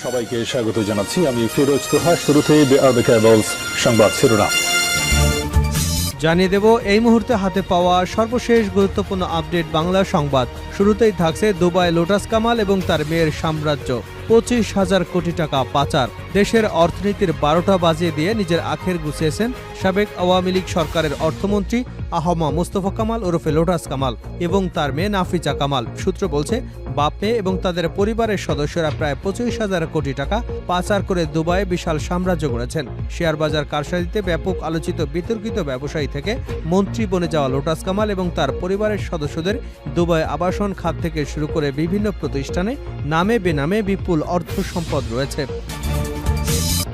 সবাইকে স্বাগত জানাচ্ছি। আমি ফিরোজ তোহা। শুরুতেই সংবাদ শিরোনাম জানিয়ে দেব এই মুহূর্তে হাতে পাওয়া সর্বশেষ গুরুত্বপূর্ণ আপডেট বাংলা সংবাদ। শুরুতেই থাকছে দুবাই লোটাস কামাল এবং তার মেয়ের সাম্রাজ্য, 25,000 কোটি টাকা পাচার। দেশের অর্থনীতির 12টা বাজিয়ে দিয়ে নিজের আখের গুছিয়েছেন সাবেক আওয়ামী লীগ সরকারের অর্থমন্ত্রী আহমা মুস্তফা কামাল ওরফে লোটাস কামাল এবং তার মেয়ে নাফিজা কামাল। সূত্র বলছে, বাপ মেয়ে এবং তাদের পরিবারের সদস্যরা প্রায় 25,000 কোটি টাকা পাচার করে দুবাইয়ে বিশাল সাম্রাজ্য গড়েছেন। শেয়ার বাজার কারসাজিতে ব্যাপক আলোচিত বিতর্কিত ব্যবসায়ী থেকে মন্ত্রী বনে যাওয়া লোটাস কামাল এবং তার পরিবারের সদস্যদের দুবাই আবাসন খাত থেকে শুরু করে বিভিন্ন প্রতিষ্ঠানে নামে বেনামে বিপুল অর্থ সম্পদ রয়েছে।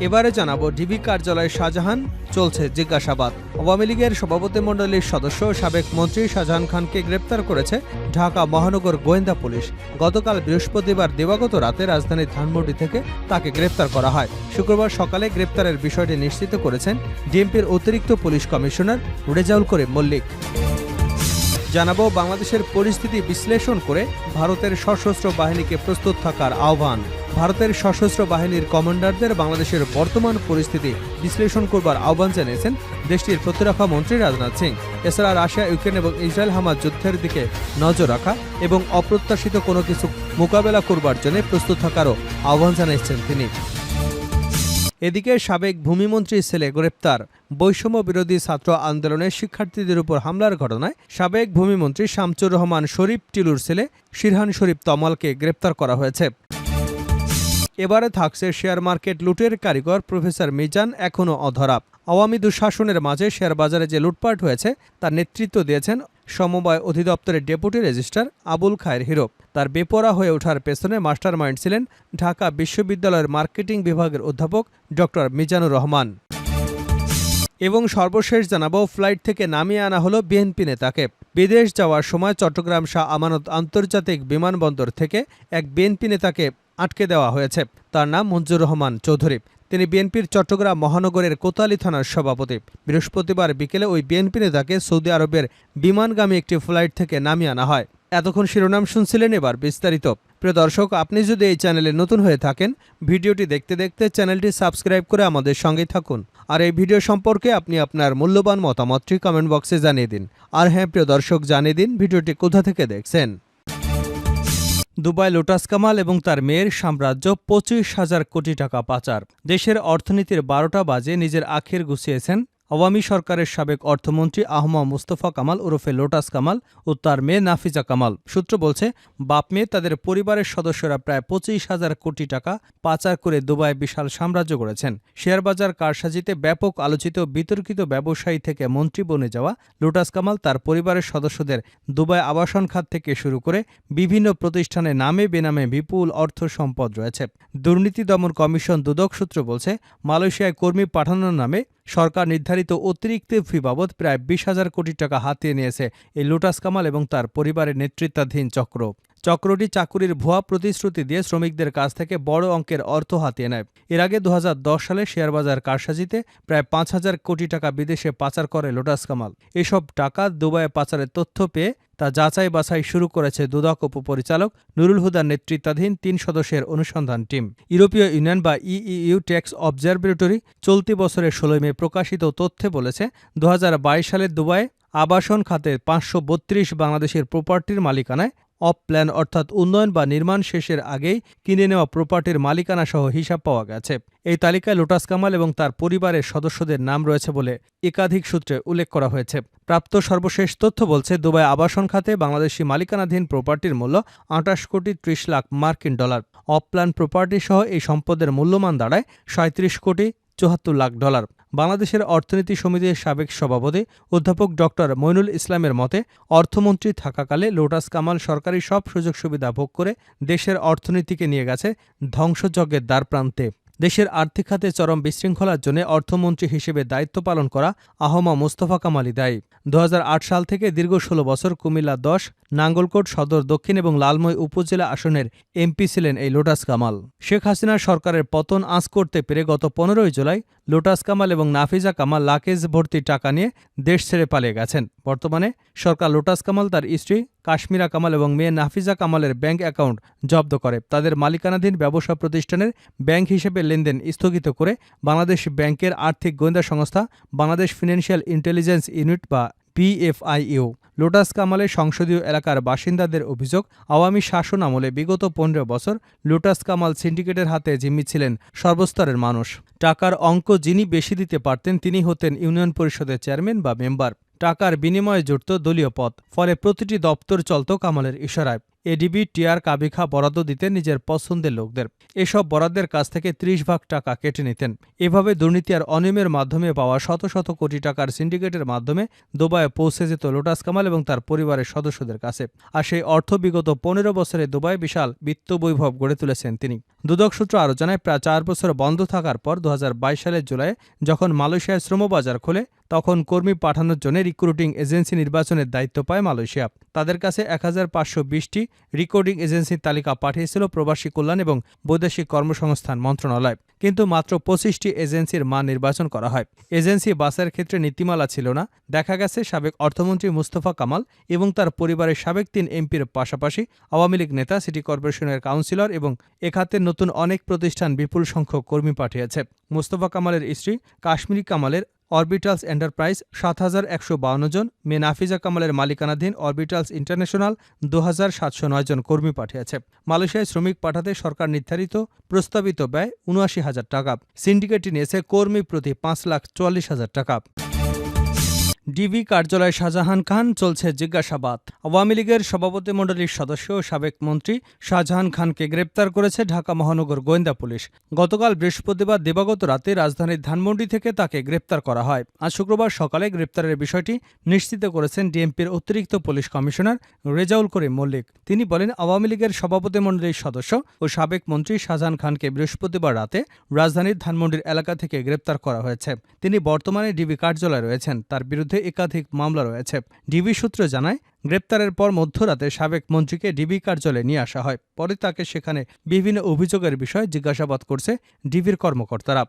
এবারে জানাবো ডিবি কার্যালয়ে শাহজাহান, চলছে জিজ্ঞাসাবাদ। আওয়ামী লীগের সভাপতিমণ্ডলীর সদস্য সাবেক মন্ত্রী শাহজাহান খানকে গ্রেপ্তার করেছে ঢাকা মহানগর গোয়েন্দা পুলিশ। গতকাল বৃহস্পতিবার দিবাগত রাতে রাজধানীর ধানমন্ডি থেকে তাকে গ্রেপ্তার করা হয়। শুক্রবার সকালে গ্রেপ্তারের বিষয়টি নিশ্চিত করেছেন ডিএমপির অতিরিক্ত পুলিশ কমিশনার রেজাউল করিম মল্লিক। জানাবো বাংলাদেশের পরিস্থিতি বিশ্লেষণ করে ভারতের সশস্ত্র বাহিনীকে প্রস্তুত থাকার আহ্বান। ভারতের সশস্ত্র বাহিনীর কমান্ডারদের বাংলাদেশের বর্তমান পরিস্থিতি বিশ্লেষণ করবার আহ্বান জানিয়েছেন দেশটির প্রতিরক্ষা মন্ত্রী রাজনাথ সিং। এছাড়া রাশিয়া, ইউক্রেন এবং ইসরায়েল হামাস যুদ্ধের দিকে নজর রাখা এবং অপ্রত্যাশিত কোনো কিছু মোকাবেলা করবার জন্য প্রস্তুত থাকারও আহ্বান জানিয়েছেন তিনি। এদিকে সাবেক ভূমিমন্ত্রীর ছেলে গ্রেপ্তার। বৈষম্য বিরোধী ছাত্র আন্দোলনের শিক্ষার্থীদের উপর হামলার ঘটনায় সাবেক ভূমিমন্ত্রী শামচুর রহমান শরীফ টিলুর ছেলে শিরহান শরীফ তমালকে গ্রেপ্তার করা হয়েছে। এবারে থাকছে শেয়ার মার্কেট লুটের কারিগর প্রফেসর মিজান এখনও অধরা। আওয়ামী দুঃশাসনের মাঝে শেয়ার বাজারে যে লুটপাট হয়েছে তার নেতৃত্ব দিয়েছেন সমবায় অধিদপ্তরের ডেপুটি রেজিস্ট্রার আবুল খায়ের হিরো। তার বেপরোয়া হয়ে ওঠার পেছনে মাস্টারমাইন্ড ছিলেন ঢাকা বিশ্ববিদ্যালয়ের মার্কেটিং বিভাগের অধ্যাপক ডক্টর মিজানুর রহমান। এবং সর্বশেষ জানাবো, ফ্লাইট থেকে নামিয়ে আনা হলো বিএনপি নেতাকে। বিদেশ যাওয়ার সময় চট্টগ্রাম শাহ আমানত আন্তর্জাতিক বিমানবন্দর থেকে এক বিএনপি নেতাকে আটকে দেওয়া হয়েছে। তার নাম মঞ্জুর রহমান চৌধুরী। তিনি বিএনপির চট্টগ্রাম মহানগরের কোতালি থানার সভাপতি। বৃহস্পতিবার বিকেলে ওই বিএনপি নেতাকে সৌদি আরবের বিমানগামী একটি ফ্লাইট থেকে নামিয়ে আনা হয়। এতক্ষণ শিরোনাম শুনছিলেন, এবার বিস্তারিত। প্রিয় দর্শক, আপনি যদি এই চ্যানেলে নতুন হয়ে থাকেন, ভিডিওটি দেখতে দেখতে চ্যানেলটি সাবস্ক্রাইব করে আমাদের সঙ্গেই থাকুন। আর এই ভিডিও সম্পর্কে আপনি আপনার মূল্যবান মতামতটি কমেন্ট বক্সে জানিয়ে দিন। আর হ্যাঁ প্রিয় দর্শক, জানিয়ে দিন ভিডিওটি কোথা থেকে দেখছেন। দুবাই লোটাস কামাল এবং তার মেয়ের সাম্রাজ্য, 25,000 কোটি টাকা পাচার। দেশের অর্থনীতির 12টা বাজে নিজের আখের গুছিয়েছেন আওয়ামী সরকারের সাবেক অর্থমন্ত্রী আহমা মুস্তফা কামাল ওরফে লোটাস কামাল ও তার মেয়ে নাফিজা কামাল। সূত্র বলছে, বাপ মেয়ে তাদের পরিবারের সদস্যরা প্রায় 25,000 কোটি টাকা পাচার করে দুবাইয়ে বিশাল সাম্রাজ্য গড়েছেন। শেয়ারবাজার কারসাজিতে ব্যাপক আলোচিত বিতর্কিত ব্যবসায়ী থেকে মন্ত্রী বনে যাওয়া লোটাস কামাল তার পরিবারের সদস্যদের দুবাই আবাসন খাত থেকে শুরু করে বিভিন্ন প্রতিষ্ঠানে নামে বেনামে বিপুল অর্থ সম্পদ রয়েছে। দুর্নীতি দমন কমিশন দুদক সূত্র বলছে, মালয়েশিয়ায় কর্মী পাঠানোর নামে সরকার নির্ধারিত অতিরিক্ত ফি বাবদ প্রায় 20,000 কোটি টাকা হাতিয়ে নিয়েছে এই লোটাস কামাল এবং তার পরিবারের নেতৃত্বাধীন চক্র। চক্রটি চাকুরির ভুয়া প্রতিশ্রুতি দিয়ে শ্রমিকদের কাছ থেকে বড় অঙ্কের অর্থ হাতিয়ে নেয়। এর আগে 2010 সালে শেয়ারবাজার কারসাজিতে প্রায় 5,000 কোটি টাকা বিদেশে পাচার করে লোটাস কামাল। এসব টাকা দুবাইয়ে পাচারের তথ্য পেয়ে তা যাচাই বাছাই শুরু করেছে দুদক উপপরিচালক নুরুল হুদার নেতৃত্বাধীন 3 সদস্যের অনুসন্ধান টিম। ইউরোপীয় ইউনিয়ন বা ইইউ ট্যাক্স অবজারভেটরি চলতি বছরের 16 মে প্রকাশিত তথ্যে বলেছে, 2022 সালে দুবাইয়ে আবাসন খাতে 532 বাংলাদেশের প্রপার্টির মালিকানায় অফ প্ল্যান অর্থাৎ উন্নয়ন বা নির্মাণ শেষের আগেই কিনে নেওয়া প্রপার্টির মালিকানা সহ হিসাব পাওয়া গেছে। এই তালিকায় লোটাস কামাল এবং তার পরিবারের সদস্যদের নাম রয়েছে বলে একাধিক সূত্রে উল্লেখ করা হয়েছে। প্রাপ্ত সর্বশেষ তথ্য বলছে, দুবাই আবাসন খাতে বাংলাদেশি মালিকানাধীন প্রপার্টির মূল্য 28 কোটি 30 লাখ মার্কিন ডলার। অফ প্ল্যান প্রপার্টি সহ এই সম্পদের মূল্যমান দাঁড়ায় 37 কোটি 74 লাখ ডলার। বাংলাদেশের অর্থনীতি সমিতির সাবেক সভাপতি অধ্যাপক ডক্টর মইনুল ইসলামের মতে, অর্থমন্ত্রী থাকাকালে লোটাস কামাল সরকারি সব সুযোগ সুবিধা ভোগ করে দেশের অর্থনীতিকে নিয়ে গেছে ধ্বংসযজ্ঞের দ্বারপ্রান্তে। দেশের আর্থিক খাতে চরম বিশৃঙ্খলার জন্য অর্থমন্ত্রী হিসেবে দায়িত্ব পালন করা আহমা মুস্তফা কামালই দায়ী। 2008 সাল থেকে দীর্ঘ 16 বছর কুমিল্লা 10, নাঙ্গলকোট সদর দক্ষিণ এবং লালমই উপজেলা আসনের এমপি ছিলেন এই লোটাস কামাল। শেখ হাসিনার সরকারের পতন আঁচ করতে পেরে গত 15 জুলাই লোটাস কামাল এবং নাফিজা কামাল লাকেজ ভর্তি টাকা নিয়ে দেশ ছেড়ে পালিয়ে গেছেন। বর্তমানে সরকার লোটাস কামাল, তার স্ত্রী কাশ্মীরা কামাল এবং মেয়ে নাফিজা কামালের ব্যাংক অ্যাকাউন্ট জব্দ করে। তাদের মালিকানাধীন ব্যবসা প্রতিষ্ঠানের ব্যাংক হিসেবে লেনদেন স্থগিত করে বাংলাদেশ ব্যাংকের আর্থিক গোয়েন্দা সংস্থা বাংলাদেশ ফিনান্সিয়াল ইন্টেলিজেন্স ইউনিট বা BFIU। লোটাস কামালের সংসদীয় এলাকার বাসিন্দাদের অভিযোগ, আওয়ামী শাসন আমলে বিগত 15 বছর লোটাস কামাল সিন্ডিকেটের হাতে জিম্মি ছিলেন সর্বস্তরের মানুষ। টাকার অঙ্ক যিনি বেশি দিতে পারতেন তিনি হতেন ইউনিয়ন পরিষদের চেয়ারম্যান বা মেম্বার। টাকার বিনিময়ে জুটত দলীয় পদ, ফলে প্রতিটি দপ্তর চলত কামালের ইশারায়। এডিবি, টিআর, কাবিখা বরাদ্দ দিতেন নিজের পছন্দের লোকদের। এসব বরাদ্দের কাছ থেকে 30 ভাগ টাকা কেটে নিতেন। এভাবে দুর্নীতি আর অনিয়মের মাধ্যমে পাওয়া শত শত কোটি টাকার সিন্ডিকেটের মাধ্যমে দুবাইয়ে পৌঁছে যেত লোটাস কামাল এবং তার পরিবারের সদস্যদের কাছে। আর সেই অর্থ বিগত 15 বছরে দুবাই বিশাল বিত্ত বৈভব গড়ে তুলেছেন তিনি। দুদক সূত্র আরও জানায়, প্রায় 4 বছর বন্ধ থাকার পর 2022 সালের জুলাইয়ে যখন মালয়েশিয়ায় শ্রমবাজার খোলে, তখন কর্মী পাঠানোর জন্য রিক্রুটিং এজেন্সি নির্বাচনের দায়িত্ব পায় মালয়েশিয়া। তাদের কাছে 1520টি রিক্রুটিং এজেন্সির তালিকা পাঠিয়েছিল প্রবাসী কল্যাণ এবং বৈদেশিক কর্মসংস্থান মন্ত্রণালয়, কিন্তু মাত্র 25টি এজেন্সির মান নির্বাচন করা হয়। এজেন্সি বাছাইয়ের ক্ষেত্রে নীতিমালা ছিল না। দেখা গেছে সাবেক অর্থমন্ত্রী মুস্তফা কামাল এবং তার পরিবারের সাবেক 3 এমপির পাশাপাশি আওয়ামী লীগ নেতা, সিটি কর্পোরেশনের কাউন্সিলর এবং এ খাতের নতুন অনেক প্রতিষ্ঠান বিপুল সংখ্যক কর্মী পাঠিয়েছে। মুস্তফা কামালের স্ত্রী কাশ্মীরি কামালের অরবিটালস এন্টারপ্রাইজ 7152 জন, মেয়ে নাফিজা কামালের মালিকানাধীন অরবিটালস ইন্টারন্যাশনাল 2709 জন কর্মী পাঠিয়েছে। মালয়েশিয়ায় শ্রমিক পাঠাতে সরকার নির্ধারিত প্রস্তাবিত ব্যয় ৭৯,০০০ টাকা। সিন্ডিকেটটি নিয়েছে কর্মী প্রতি 5,44,০০০ টাকা। ডিবি কার্যালয়ে শাহজাহান খান, চলছে জিজ্ঞাসাবাদ। আওয়ামী লীগের সভাপতিমণ্ডলীর সদস্য ও সাবেক মন্ত্রী শাহজাহান খানকে গ্রেপ্তার করেছে ঢাকা মহানগর গোয়েন্দা পুলিশ। গতকাল বৃহস্পতিবার দিবাগত রাতে রাজধানীর ধানমন্ডি থেকে তাকে গ্রেপ্তার করা হয়। আজ শুক্রবার সকালে গ্রেপ্তারের বিষয়টি নিশ্চিত করেছেন ডিএমপির অতিরিক্ত পুলিশ কমিশনার রেজাউল করিম মল্লিক। তিনি বলেন, আওয়ামী লীগের সভাপতিমণ্ডলীর সদস্য ও সাবেক মন্ত্রী শাহজাহান খানকে বৃহস্পতিবার রাতে রাজধানীর ধানমন্ডির এলাকা থেকে গ্রেপ্তার করা হয়েছে। তিনি বর্তমানে ডিবি কার্যালয়ে রয়েছেন। তার বিরুদ্ধে একাধিক মামলা রয়েছে। ডিবি সূত্র জানায়, গ্রেপ্তারের পর মধ্যরাতে সাবেক মন্ত্রীকে ডিবি কার্যালয়ে নিয়ে আসা হয়। পরে তাকে সেখানে বিভিন্ন অভিযোগের বিষয়ে জিজ্ঞাসাবাদ করছে ডিবির কর্মকর্তারা।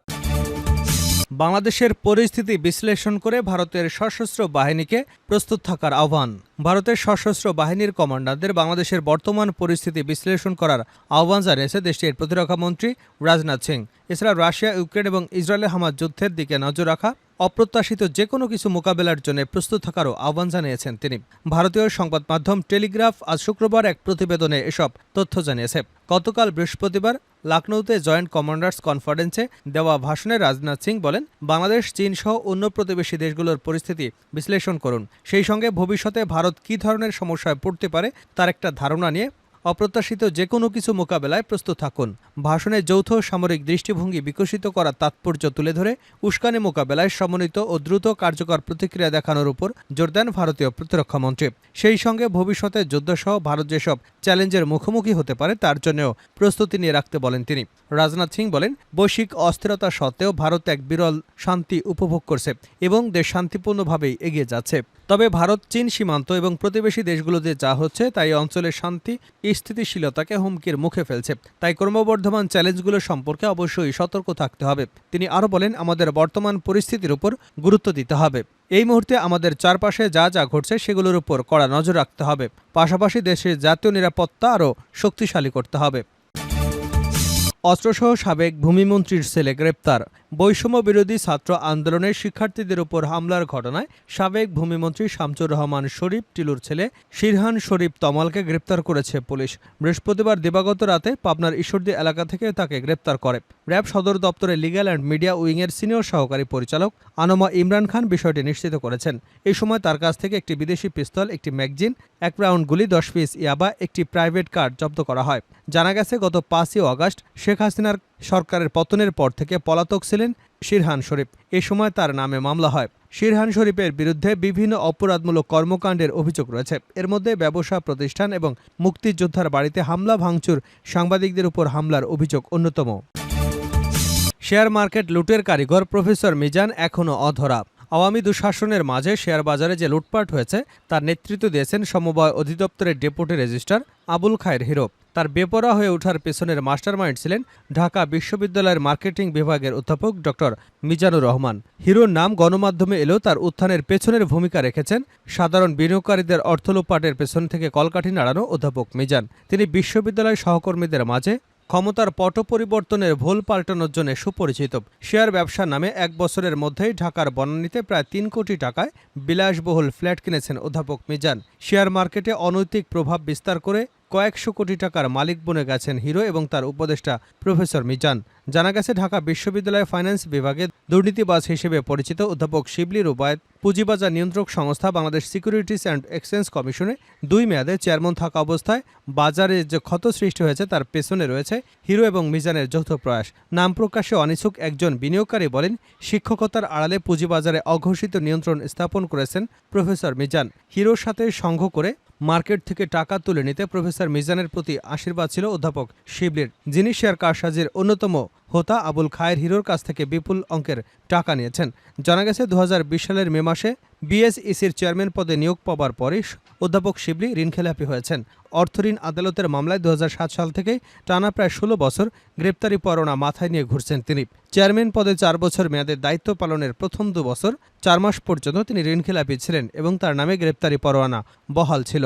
বাংলাদেশের পরিস্থিতি বিশ্লেষণ করে ভারতের সশস্ত্র বাহিনীকে প্রস্তুত থাকার আহ্বান। ভারতের সশস্ত্র বাহিনীর কমান্ডারদের বাংলাদেশের বর্তমান পরিস্থিতি বিশ্লেষণ করার আহ্বান জানিয়েছে দেশটির প্রতিরক্ষা মন্ত্রী রাজনাথ সিং। এছাড়া রাশিয়া, ইউক্রেন এবং ইসরায়েলে হামাস যুদ্ধের দিকে নজর রাখা, অপ্রত্যাশিত যে কোনো কিছু মোকাবেলার জন্য প্রস্তুত থাকারও আহ্বান জানিয়েছেন তিনি। ভারতীয় সংবাদ মাধ্যম টেলিগ্রাফ আজ শুক্রবার এক প্রতিবেদনে এসব তথ্য জানিয়েছে। গতকাল বৃহস্পতিবার লখনৌতে জয়েন্ট কমান্ডার্স কনফারেন্সে দেওয়া ভাষণে রাজনাথ সিং বলেন, বাংলাদেশ, চীন সহ অন্য প্রতিবেশী দেশগুলোর পরিস্থিতি বিশ্লেষণ করুন। সেই সঙ্গে ভবিষ্যতে ভারত কী ধরনের সমস্যায় পড়তে পারে তার একটা ধারণা নিয়ে অপ্রত্যাশিত যে কোনো কিছু মোকাবেলায় প্রস্তুত থাকুন। ভাষণে যৌথ সামরিক দৃষ্টিভঙ্গি বিকশিত করার তাৎপর্য তুলে ধরে উস্কানি মোকাবেলায় সমন্বিত ও দ্রুত কার্যকর প্রতিক্রিয়া দেখানোর উপর জোর দেন ভারতীয় প্রতিরক্ষামন্ত্রী। সেই সঙ্গে ভবিষ্যতে যুদ্ধসহ ভারত যেসব চ্যালেঞ্জের মুখোমুখি হতে পারে তার জন্যও প্রস্তুতি নিয়ে রাখতে বলেন তিনি। রাজনাথ সিং বলেন, বৈশ্বিক অস্থিরতা সত্ত্বেও ভারত এক বিরল শান্তি উপভোগ করছে এবং দেশ শান্তিপূর্ণভাবেই এগিয়ে যাচ্ছে। তবে ভারত চীন সীমান্ত এবং প্রতিবেশী দেশগুলোতে যা হচ্ছে তাই অঞ্চলের শান্তি স্থিতিশীলতাকে হুমকির মুখে ফেলছে। তাই ক্রমবর্ধমান চ্যালেঞ্জগুলো সম্পর্কে অবশ্যই সতর্ক থাকতে হবে। তিনি আরও বলেন, আমাদের বর্তমান পরিস্থিতির উপর গুরুত্ব দিতে হবে। এই মুহূর্তে আমাদের চারপাশে যা যা ঘটছে সেগুলোর উপর কড়া নজর রাখতে হবে। পাশাপাশি দেশের জাতীয় নিরাপত্তা আরও শক্তিশালী করতে হবে। অস্ত্রসহ সাবেক ভূমিমন্ত্রীর ছেলে গ্রেপ্তার। বৈষম্য বিরোধী ছাত্র আন্দোলনের শিক্ষার্থীদের উপর হামলার ঘটনায় সাবেক ভূমিমন্ত্রী শামসুর রহমান শরীফ টিলুর ছেলে শিরহান শরীফ তমালকে গ্রেপ্তার করেছে পুলিশ। বৃহস্পতিবার দিবাগত রাতে পাবনার ঈশ্বরদী এলাকা থেকে তাকে গ্রেপ্তার করে। র্যাব সদর দপ্তরের লিগ্যাল অ্যান্ড মিডিয়া উইংয়ের সিনিয়র সহকারী পরিচালক আনোমা ইমরান খান বিষয়টি নিশ্চিত করেছেন। এই সময় তার কাছ থেকে একটি বিদেশি পিস্তল, একটি ম্যাগজিন, 1 রাউন্ড গুলি, 10 পিস ইয়াবা, একটি প্রাইভেট কার জব্দ করা হয়। জানা গেছে, গত 5ই আগস্ট শেখ হাসিনার সরকারের পতনের পর থেকে পলাতক ছিলেন শিরহান শরীফ। এ সময় তার নামে মামলা হয়। শিরহান শরীফের বিরুদ্ধে বিভিন্ন অপরাধমূলক কর্মকাণ্ডের অভিযোগ রয়েছে। এর মধ্যে ব্যবসা প্রতিষ্ঠান এবং মুক্তিযোদ্ধার বাড়িতে হামলা, ভাঙচুর, সাংবাদিকদের উপর হামলার অভিযোগ অন্যতম। শেয়ার মার্কেট লুটের কারিগর প্রফেসর মিজান এখনও অধরা। আওয়ামী দুঃশাসনের মাঝে শেয়ার বাজারে যে লুটপাট হয়েছে তার নেতৃত্ব দিয়েছেন সমবায় অধিদপ্তরের ডেপুটি রেজিস্ট্রার আবুল খায়ের হিরো। তার বেপরোয়া হয়ে ওঠার পেছনের মাস্টারমাইন্ড ছিলেন ঢাকা বিশ্ববিদ্যালয়ের মার্কেটিং বিভাগের অধ্যাপক ডক্টর মিজানুর রহমান। হিরোর নাম গণমাধ্যমে এলেও তার উত্থানের পেছনের ভূমিকা রেখেছেন সাধারণ বিনিয়োগকারীদের অর্থ লোপাটের পেছন থেকে কলকাঠি নাড়ানো অধ্যাপক মিজান। তিনি বিশ্ববিদ্যালয় সহকর্মীদের মাঝে ক্ষমতার পট পরিবর্তনের ভুল পাল্টানোর জন্য সুপরিচিত। শেয়ার ব্যবসার নামে 1 বছরের মধ্যেই ঢাকার বনানীতে প্রায় 3 কোটি টাকায় বিলাসবহুল ফ্ল্যাট কিনেছেন অধ্যাপক মিজান। শেয়ার মার্কেটে অনৈতিক প্রভাব বিস্তার করে কয়েকশো কোটি টাকার মালিক বনে গেছেন হিরো এবং তার উপদেষ্টা প্রফেসর মিজান। জানা গেছে, ঢাকা বিশ্ববিদ্যালয় ফাইন্যান্স বিভাগে দুর্নীতিবাজ হিসেবে পরিচিত অধ্যাপক শিবলি রুবায়েত পুঁজিবাজার নিয়ন্ত্রক সংস্থা বাংলাদেশ সিকিউরিটিজ অ্যান্ড এক্সচেঞ্জ কমিশনে 2 মেয়াদে চেয়ারম্যান থাকা অবস্থায় বাজারে যে ক্ষত সৃষ্টি হয়েছে তার পেছনে রয়েছে হিরো এবং মিজানের যৌথ প্রয়াস। নাম প্রকাশে অনিচ্ছুক একজন বিনিয়োগকারী বলেন, শিক্ষকতার আড়ালে পুঁজিবাজারে অঘোষিত নিয়ন্ত্রণ স্থাপন করেছেন প্রফেসর মিজান। হিরোর সাথে সংঘ করে মার্কেট থেকে টাকা তুলে নিতে প্রফেসর মিজানের প্রতি আশীর্বাদ ছিল অধ্যাপক শিবলির, যিনি শেয়ার কারসাজির অন্যতম হোতা আবুল খায়ের হিরোর কাছ থেকে বিপুল অঙ্কের টাকা নিয়েছেন। জানা গেছে, 2020 সালের মে মাসে বিএসইসির চেয়ারম্যান পদে নিয়োগ পাওয়ার পরই অধ্যাপক শিবলি ঋণখেলাপি হয়েছেন। অর্থঋণ আদালতের মামলায় 2007 সাল থেকে টানা প্রায় 16 বছর গ্রেপ্তারি পরোয়ানা মাথায় নিয়ে ঘুরছেন তিনি। চেয়ারম্যান পদে 4 বছর মেয়াদের দায়িত্ব পালনের প্রথম 2 বছর 4 মাস পর্যন্ত তিনি ঋণখেলাপি ছিলেন এবং তার নামে গ্রেপ্তারি পরোয়ানা বহাল ছিল।